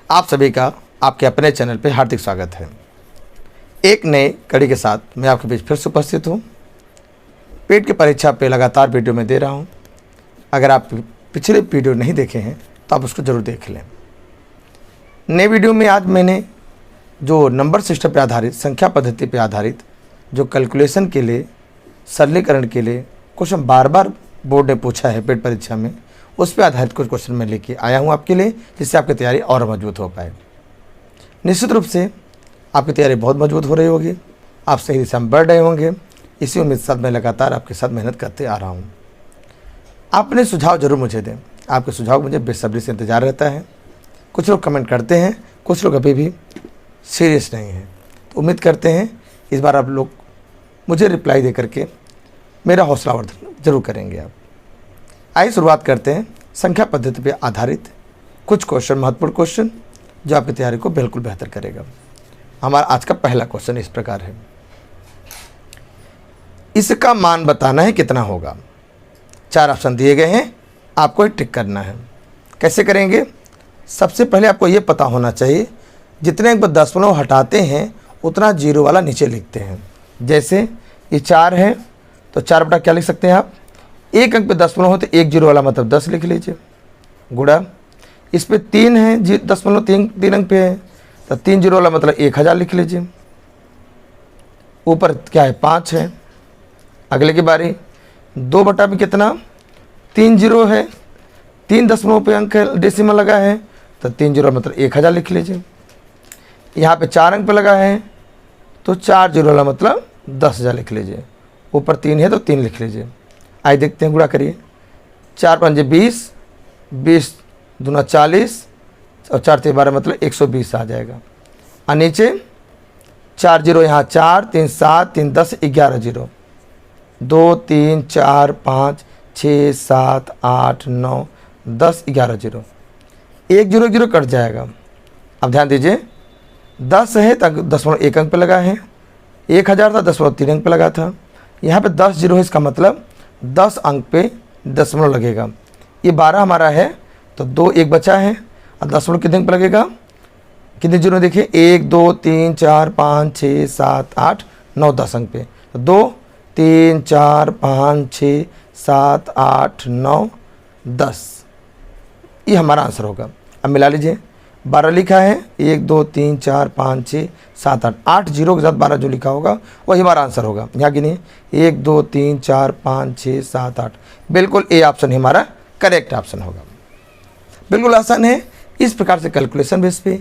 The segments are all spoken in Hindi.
आप सभी का आपके अपने चैनल पे हार्दिक स्वागत है। एक नए कड़ी के साथ मैं आपके बीच फिर से उपस्थित हूँ। पेट की परीक्षा पे लगातार वीडियो में दे रहा हूँ। अगर आप पिछले वीडियो नहीं देखे हैं तो आप उसको ज़रूर देख लें। नए वीडियो में आज मैंने जो नंबर सिस्टम पे आधारित, संख्या पद्धति पे आधारित जो कैलकुलेशन के लिए, सरलीकरण के लिए क्वेश्चन बार बार बोर्ड ने पूछा है पेट परीक्षा में, उस पर आधारित कुछ क्वेश्चन मैं लेके आया हूँ आपके लिए, जिससे आपकी तैयारी और मजबूत हो पाए। निश्चित रूप से आपकी तैयारी बहुत मजबूत हो रही होगी, आप सही दिशा में बढ़ रहे होंगे। इसी उम्मीद के साथ मैं लगातार आपके साथ मेहनत करते आ रहा हूँ। आप अपने सुझाव जरूर मुझे दें, आपके सुझाव मुझे बेसब्री से इंतजार रहता है। कुछ लोग कमेंट करते हैं, कुछ लोग अभी भी सीरियस नहीं हैं, तो उम्मीद करते हैं इस बार आप लोग मुझे रिप्लाई दे करके मेरा हौसलावर्धन जरूर करेंगे। आप आइए शुरुआत करते हैं संख्या पद्धति पर आधारित कुछ क्वेश्चन, महत्वपूर्ण क्वेश्चन जो आपकी तैयारी को बिल्कुल बेहतर करेगा। हमारा आज का पहला क्वेश्चन इस प्रकार है, इसका मान बताना है कितना होगा। 4 ऑप्शन दिए गए हैं, आपको टिक करना है। कैसे करेंगे? सबसे पहले आपको ये पता होना चाहिए जितने अंक पर दशमलव हटाते हैं उतना जीरो वाला नीचे लिखते हैं। जैसे ये 4 है तो 4 बटा क्या लिख सकते हैं आप, 1 अंक पे दशमलव हो तो 1 जीरो वाला मतलब 10 लिख लीजिए। गुणा इस पे 3 है, दशमलव 3 अंक पे है तो 3 जीरो वाला मतलब 1000 लिख लीजिए। ऊपर क्या है, 5 है। अगले की बारी 2 बटा में कितना, 3 जीरो है, 3 दशमलव पे अंक है, डेसिमल लगा है तो 3 जीरो मतलब 1000 लिख लीजिए। यहाँ पे 4 अंक पे लगा है तो 4 जीरो वाला मतलब 10,000 लिख लीजिए। ऊपर 3 है तो 3 लिख लीजिए। आइए देखते हैं, गुणा करिए। 4 पंजे 20, 20 दूना 40 और 4 ते 12 मतलब 120 आ जाएगा। और नीचे 4 जीरो, यहाँ 4, 3 7, 3 10, 11 zero, 2 3 4 5 6 7 8 9 10 11 zero, 1 zero zero cut जाएगा। अब ध्यान दीजिए, 10 है तो दशमलव 1 अंक पे लगा है, 1000 था दशमलव 3 अंक पे लगा था। यहाँ पे 10 जीरो है, इसका मतलब 10 अंक पे दशमलव लगेगा। ये 12 हमारा है तो 2 1 बचा है और दशमलव कितने अंक पे लगेगा, कितने जीरो देखिए, 1 2 3 4 5 6 7 8 9 10 अंक पे, तो 2 3 4 5 6 7 8 9 10, ये हमारा आंसर होगा। अब मिला लीजिए, 12 लिखा है, 1 2 3 4 5 6 7 8, 8 जीरो के साथ 12 जो लिखा होगा वही हमारा आंसर होगा। यहाँ गिनिए, 1 2 3 4 5 6 7 8, बिल्कुल ए ऑप्शन ही हमारा करेक्ट ऑप्शन होगा। बिल्कुल आसान है। इस प्रकार से कैलकुलेशन बेस पे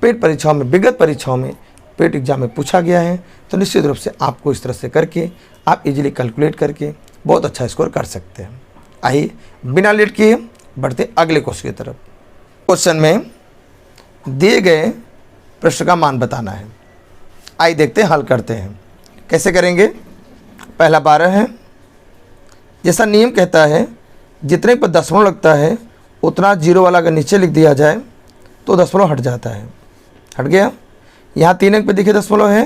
पेट परीक्षाओं में, विगत परीक्षाओं में, पेट एग्जाम में पूछा गया है, तो निश्चित रूप से आपको इस तरह से करके आप इजीली कैलकुलेट करके बहुत अच्छा स्कोर कर सकते हैं। आइए बिना लेट किए बढ़ते अगले क्वेश्चन की तरफ। क्वेश्चन में दिए गए प्रश्न का मान बताना है। आइए देखते हैं, हल करते हैं। कैसे करेंगे? पहला 12 है। जैसा नियम कहता है जितने पर दशमलव लगता है उतना जीरो वाला अगर नीचे लिख दिया जाए तो दशमलव हट जाता है। हट गया। यहाँ 3 अंक पे दिखे दशमलव है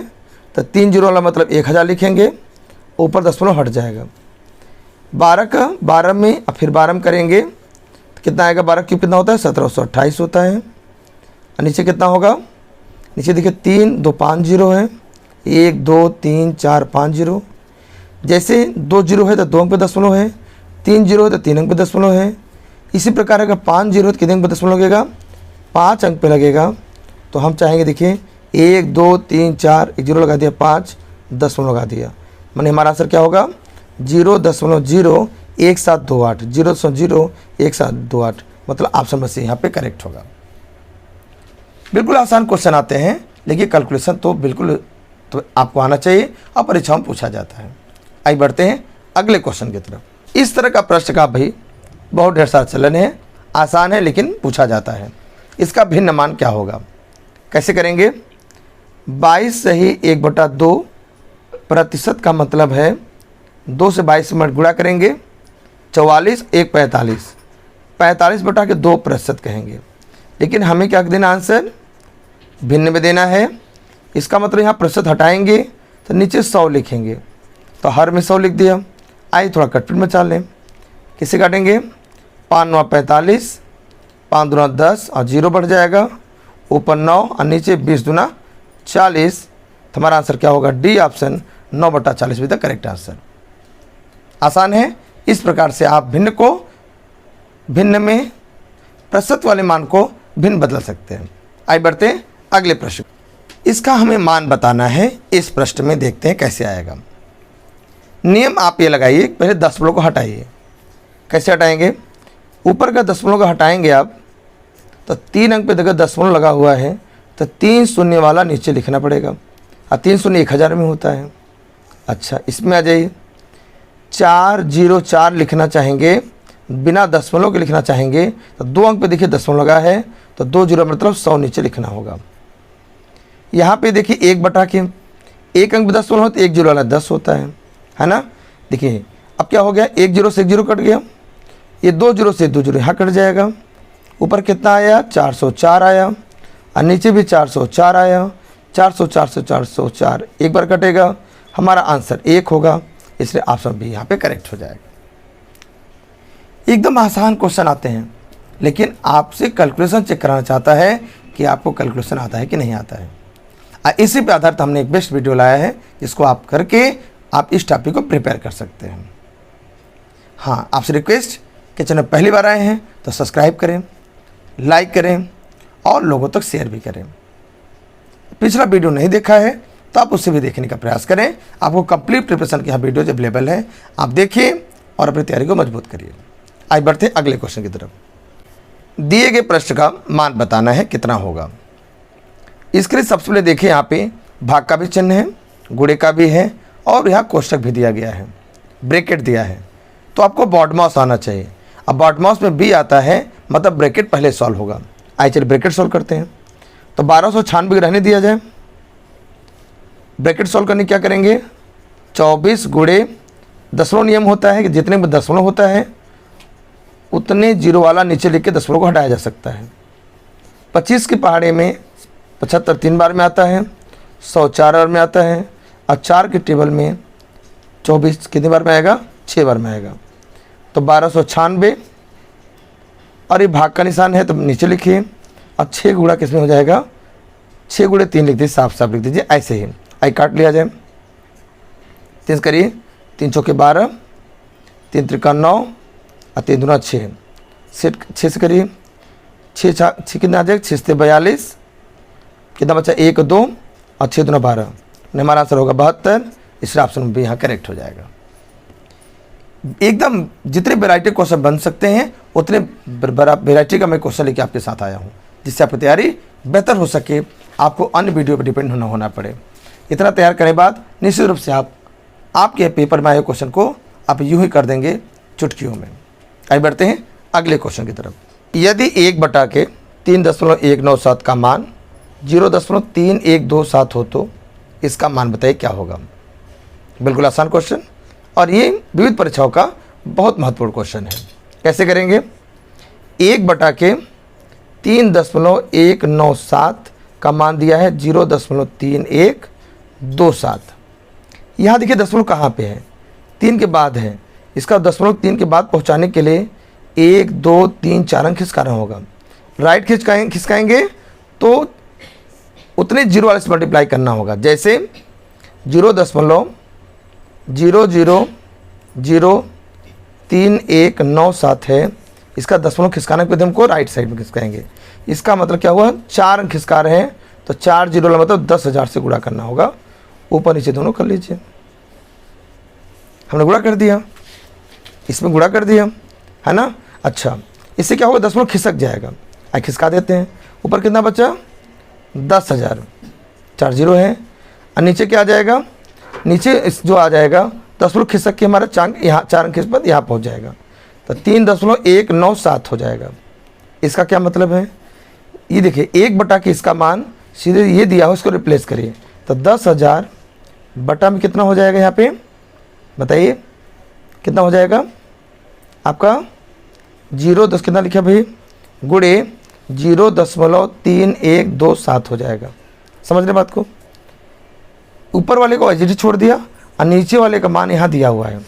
तो 3 जीरो वाला मतलब 1000 लिखेंगे, ऊपर दशमलव हट जाएगा। 12 का 12 में और फिर 12 में करेंगे तो कितना आएगा, 12 क्यूब कितना होता है, 1728 होता है। और नीचे कितना होगा, नीचे देखिए 3 2 5 जीरो है, 1 2 3 4 5 जीरो। जैसे 2 जीरो है तो 2 अंक पे दशमलव है, 3 जीरो है तो 3 अंक पे दशमलव है। इसी प्रकार अगर 5 जीरो है तो कितने अंक पे दशमलव लगेगा, 5 अंक पे लगेगा। तो हम चाहेंगे, देखिए 1 2 3 4, 1 जीरो लगा दिया, 5 दशमलव लगा दिया, माने हमारा आंसर क्या होगा, 0.0 1728, 0.0 1728, मतलब ऑप्शन में से यहाँ पे करेक्ट होगा। बिल्कुल आसान क्वेश्चन आते हैं, लेकिन कैलकुलेशन तो बिल्कुल तो आपको आना चाहिए और परीक्षाओं में पूछा जाता है। आइए बढ़ते हैं अगले क्वेश्चन की तरफ। इस तरह का प्रश्न का भाई बहुत ढेर सारा चलन है, आसान है लेकिन पूछा जाता है। इसका भिन्न मान क्या होगा? कैसे करेंगे? 22 सही 1/2 प्रतिशत का मतलब है 2 से 22 में गुणा करेंगे, 44 1 45, 45 बटा के 2% कहेंगे। लेकिन हमें क्या देना, आंसर भिन्न में देना है। इसका मतलब यहाँ प्रतिशत हटाएंगे तो नीचे 100 लिखेंगे, तो हर में 100 लिख दिया। आइए थोड़ा कटपीट मचा लें। किसे काटेंगे, 5 9 45, 5 दूना 10 और 0 बढ़ जाएगा, ऊपर 9 और नीचे 20 दूना 40। तो हमारा आंसर क्या होगा? डी ऑप्शन 9/40 भी द करेक्ट आंसर। आसान है। इस प्रकार से आप भिन्न को भिन्न में, प्रतिशत वाले मान को भिन्न बदल सकते हैं। आइए बढ़ते हैं अगले प्रश्न। इसका हमें मान बताना है। इस प्रश्न में देखते हैं कैसे आएगा। नियम आप ये लगाइए, पहले दशमलव को हटाइए। कैसे हटाएंगे? ऊपर का दशमलव को हटाएंगे आप, तो 3 अंक पे देखो दशमलव लगा हुआ है, तो 3 शून्य वाला नीचे लिखना पड़ेगा। और 3 शून्य 1000 में होता है। अच्छा, इसमें आ जाइए। 404 लिखना चाहेंगे, बिना दशमलव के लिखना चाहेंगे, तो 2 अंक पे देखिए दशमलव लगा है, तो 2 जीरो मतलब 100 नीचे लिखना होगा। यहाँ पे देखिए 1/के 1 अंक पे दशमलव हो तो 1 जीरो वाला 10 होता है ना। देखिए अब क्या हो गया? 1 जीरो से 1 जीरो कट गया, ये 2 जीरो से 2 जीरो यहाँ कट जाएगा। ऊपर कितना आया? 404 आया, और नीचे भी 404 आया। 404 से 404 एक बार कटेगा, हमारा आंसर 1 होगा। इसलिए ऑप्शन बी यहाँ पे करेक्ट हो जाएगा। एकदम आसान क्वेश्चन आते हैं, लेकिन आपसे कैलकुलेशन चेक कराना चाहता है कि आपको कैलकुलेशन आता है कि नहीं आता है। इसी पे आधारित हमने एक बेस्ट वीडियो लाया है, जिसको आप करके आप इस टॉपिक को प्रिपेयर कर सकते हैं। हाँ, आपसे रिक्वेस्ट कि चैनल पहली बार आए हैं तो सब्सक्राइब करें, लाइक करें और लोगों तक शेयर भी करें। पिछला वीडियो नहीं देखा है तो आप उससे भी देखने का प्रयास करें। आपको कंप्लीट प्रिपरेशन की यहाँ वीडियोज अवेलेबल है, आप देखिए और अपनी तैयारी को मजबूत करिए। आइए बढ़ते अगले क्वेश्चन की तरफ। दिए गए प्रश्न का मान बताना है कितना होगा। इसके लिए सबसे पहले देखिए, यहाँ पे भाग का भी चिन्ह है, गुणे का भी है, और यहाँ कोष्टक भी दिया गया है, ब्रैकेट दिया है। तो आपको बॉड माउस आना चाहिए। अब बॉड माउस में बी आता है, मतलब ब्रैकेट पहले सॉल्व होगा। आइए चलिए ब्रैकेट सॉल्व करते हैं। तो 1296 रहने दिया जाए। ब्रैकेट सॉल्व करने क्या करेंगे? 24 गुणे दशमलव नियम होता है कि जितने में दशमलव होता है उतने जीरो वाला नीचे लिख के दशमलव को हटाया जा सकता है। 25 के पहाड़े में 75 3 बार में आता है, 100 4 बार में आता है, और 4 के टेबल में 24 कितनी बार में आएगा? 6 बार में आएगा। तो 1296, और ये भाग का निशान है तो नीचे लिखिए, और 6 गुणा किसमें हो जाएगा? 6 गुणे 3 लिख दीजिए, साफ साफ लिख दीजिए ऐसे ही। आई काट लिया जाए। 3 करिए, 3 चौके 12, 3 त्रिका 9, और 3 दूना 6। 6 से करिए, 6 कितना आ जाएगा? 6 से 42, कितना बचा? 1 2, और 6 दूना 12। हमारा आंसर होगा 72। इसलिए ऑप्शन बी यहाँ करेक्ट हो जाएगा। एकदम जितने वैरायटी क्वेश्चन बन सकते हैं उतने वैरायटी का मैं क्वेश्चन लेके आपके साथ आया हूँ, जिससे आपकी तैयारी बेहतर हो सके, आपको अन्य वीडियो पर डिपेंड होना पड़े। इतना तैयार करने के बाद निश्चित रूप से आपके पेपर में आए क्वेश्चन को आप यूँ ही कर देंगे चुटकियों में। आइए बढ़ते हैं अगले क्वेश्चन की तरफ। यदि 1/3.197 का मान 0.3127 हो तो इसका मान बताइए क्या होगा। बिल्कुल आसान क्वेश्चन, और ये विविध परीक्षाओं का बहुत महत्वपूर्ण क्वेश्चन है। कैसे करेंगे? 1/3.197 का मान दिया है 0.3127। यहाँ देखिए दशमलव कहाँ पे है? 3 के बाद है। इसका दशमलव 3 के बाद पहुँचाने के लिए 1 2 3 4 अंक खिसकाना होगा। राइट खिसकाएंगे तो उतने जीरो वाले से मल्टीप्लाई करना होगा। जैसे 0.0003197 है, इसका दशमलव खिसकाने के बाद हमको राइट साइड में खिसकाएंगे। इसका मतलब क्या हुआ? 4 अंक खिसका रहे हैं, तो 4 जीरो वाला मतलब 10,000 से गुणा करना होगा। ऊपर नीचे दोनों कर लीजिए। हमने गुणा कर दिया, इसमें गुणा कर दिया, है ना। अच्छा, इससे क्या होगा? दशमलव खिसक जाएगा। आइए खिसका देते हैं। ऊपर कितना बचा? 10,000। 4 जीरो है, और नीचे क्या आ जाएगा? नीचे जो आ जाएगा दशमलव खिसक के हमारा यहाँ 4 अंक के बाद यहाँ पहुँच जाएगा, तो 3.197 हो जाएगा। इसका क्या मतलब है? ये देखिए 1 के इसका मान सीधे ये दिया हो, इसको रिप्लेस करिए, तो 10,000 बटा में कितना हो जाएगा? यहाँ पे बताइए कितना हो जाएगा आपका? 0.10 कितना लिखा भाई? गुणे 0.3127 हो जाएगा। समझ रहे बात को? ऊपर वाले को एजिटी छोड़ दिया, और नीचे वाले का मान यहाँ दिया हुआ है।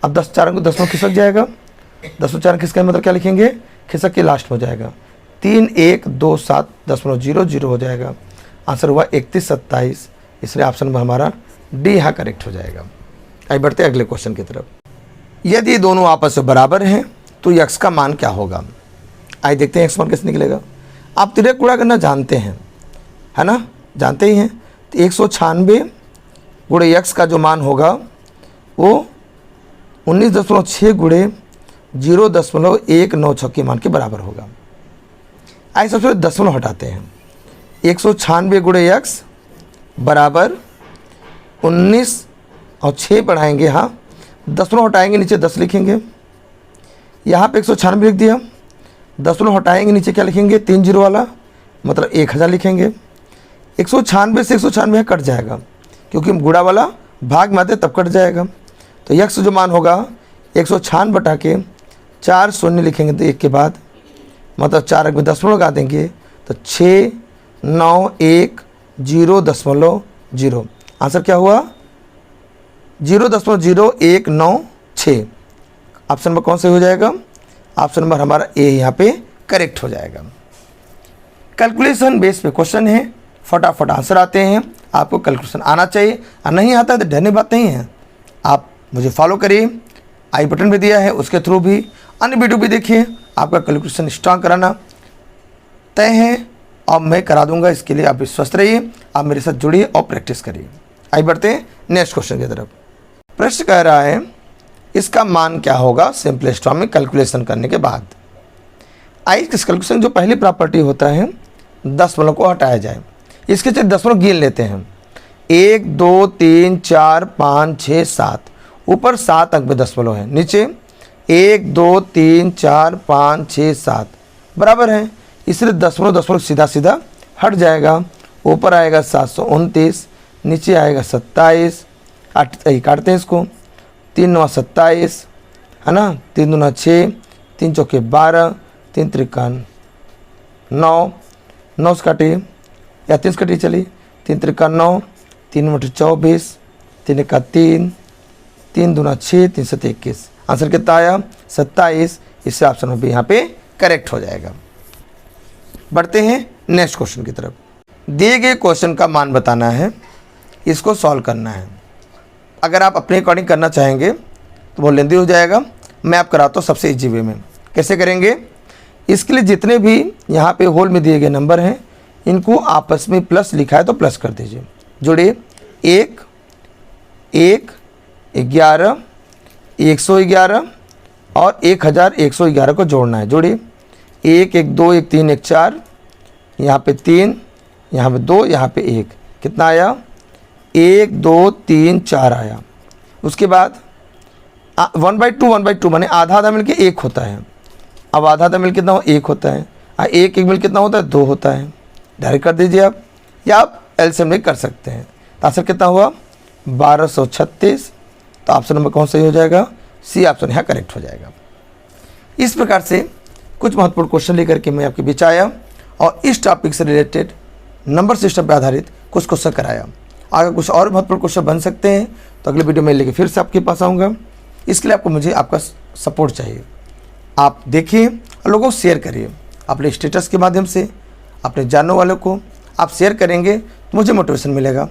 अब 10 4 को दशमलव खिसक जाएगा। 10 4 खिसक मतलब क्या लिखेंगे? खिसक के लास्ट में हो जाएगा। 3127.00 हो जाएगा। आंसर हुआ 3127, इसलिए ऑप्शन नंबर हमारा डी यहाँ करेक्ट हो जाएगा। आइए बढ़ते हैं अगले क्वेश्चन की तरफ। यदि दोनों आपस में बराबर हैं तो यक्स का मान क्या होगा। आइए देखते हैं एक्स मान कैसे निकलेगा। आप तिरक गुणा करना जानते हैं, है ना, जानते ही हैं। तो 196 गुणे यक्स का जो मान होगा वो 19.6 गुणे 0.196 के मान के बराबर होगा। आइए सबसे पहले दशमलव हटाते हैं। 196 गुणे यक्स बराबर 19 और 6 बढ़ाएंगे, हाँ दशमलव हटाएंगे, नीचे 10 लिखेंगे। यहाँ पे 196 लिख दिया, दशमलव हटाएंगे, नीचे क्या लिखेंगे 3 जीरो वाला, मतलब 1000 लिखेंगे। 196 से 196 कट जाएगा, क्योंकि गुणा वाला भाग में आते तब कट जाएगा। तो यक्स जो मान होगा 196 बटा के 4 शून्य लिखेंगे तो 1 के बाद, मतलब 4 अंक में दशमलव लगा देंगे तो 691.0.0। आंसर क्या हुआ 0.0196। ऑप्शन नंबर कौन से हो जाएगा, ऑप्शन नंबर हमारा ए यहाँ पे करेक्ट हो जाएगा। कैलकुलेशन बेस पे क्वेश्चन है, फटाफट आंसर आते हैं। आपको कैलकुलेशन आना चाहिए, और नहीं आता है तो डरने बात नहीं है। आप मुझे फॉलो करिए, आई बटन भी दिया है, उसके थ्रू भी अन्य वीडियो भी देखिए। आपका कैलकुलेशन स्ट्रांग कराना तय है और मैं करा दूंगा। इसके लिए आप स्वस्थ रहिए, आप मेरे साथ जुड़िए और प्रैक्टिस करिए। आइए बढ़ते हैं नेक्स्ट क्वेश्चन की तरफ। प्रश्न कह रहा है इसका मान क्या होगा सिंपलेस्ट फॉर्म में कैलकुलेशन करने के बाद। आइए इस कैलकुलेशन जो पहली प्रॉपर्टी होता है दशमलव को हटाया जाए। इसके चलिए दशमलव गिन लेते हैं, 1 2 3 4 5 6 7, ऊपर 7 अंक में दशमलव है, नीचे 1 2 3 4 5 6 7 बराबर है, इसलिए दशमलव सीधा सीधा हट जाएगा। ऊपर आएगा 729, नीचे आएगा 27, काटते हैं इसको, 3 9 27 है ना, 3 2 6, 3 चौके 12, 3 त्रिकान 9, 9 से काटिए या 3 से काटिए, चलिए 3 त्रिकान 9, 3 मुठ 24, 3 का 3, 3 2 6, 3 7 21। आंसर कितना आया 27, इससे ऑप्शन नंबर यहाँ पे करेक्ट हो जाएगा। बढ़ते हैं नेक्स्ट क्वेश्चन की तरफ। दिए गए क्वेश्चन का मान बताना है, इसको सॉल्व करना है। अगर आप अपने अकॉर्डिंग करना चाहेंगे तो वो लेंदी हो जाएगा, मैं आप कराता हूँ सबसे इजी वे में। कैसे करेंगे, इसके लिए जितने भी यहाँ पे होल में दिए गए नंबर हैं इनको आपस में प्लस लिखा है तो प्लस कर दीजिए। जोड़िए 1 1 11 111 और 1111 को जोड़ना है। जोड़िए 1 1 2 1 3 1 4, यहाँ पे 3, यहाँ पे 2, यहाँ पे 1, कितना आया 1 2 3 4 आया। उसके बाद 1/2 माने आधा आधा मिल के 1 होता है। अब आधा आधा मिल कितना हो 1 होता है, 1 1 मिल कितना होता है 2 होता है। डायरेक्ट कर दीजिए आप, या आप एलसीएम में कर सकते हैं। तो आंसर कितना हुआ 1236। तो ऑप्शन नंबर कौन सही हो जाएगा, सी ऑप्शन यहाँ करेक्ट हो जाएगा। इस प्रकार से कुछ महत्वपूर्ण क्वेश्चन लेकर के मैं आपके बीच आया और इस टॉपिक से रिलेटेड नंबर सिस्टम पर आधारित कुछ क्वेश्चन कराया। अगर कुछ और महत्वपूर्ण क्वेश्चन बन सकते हैं तो अगले वीडियो में लेके फिर से आपके पास आऊँगा। इसके लिए आपको मुझे आपका सपोर्ट चाहिए। आप देखिए और लोगों को शेयर करिए अपने स्टेटस के माध्यम से, अपने जानने वालों को आप शेयर करेंगे तो मुझे मोटिवेशन मिलेगा।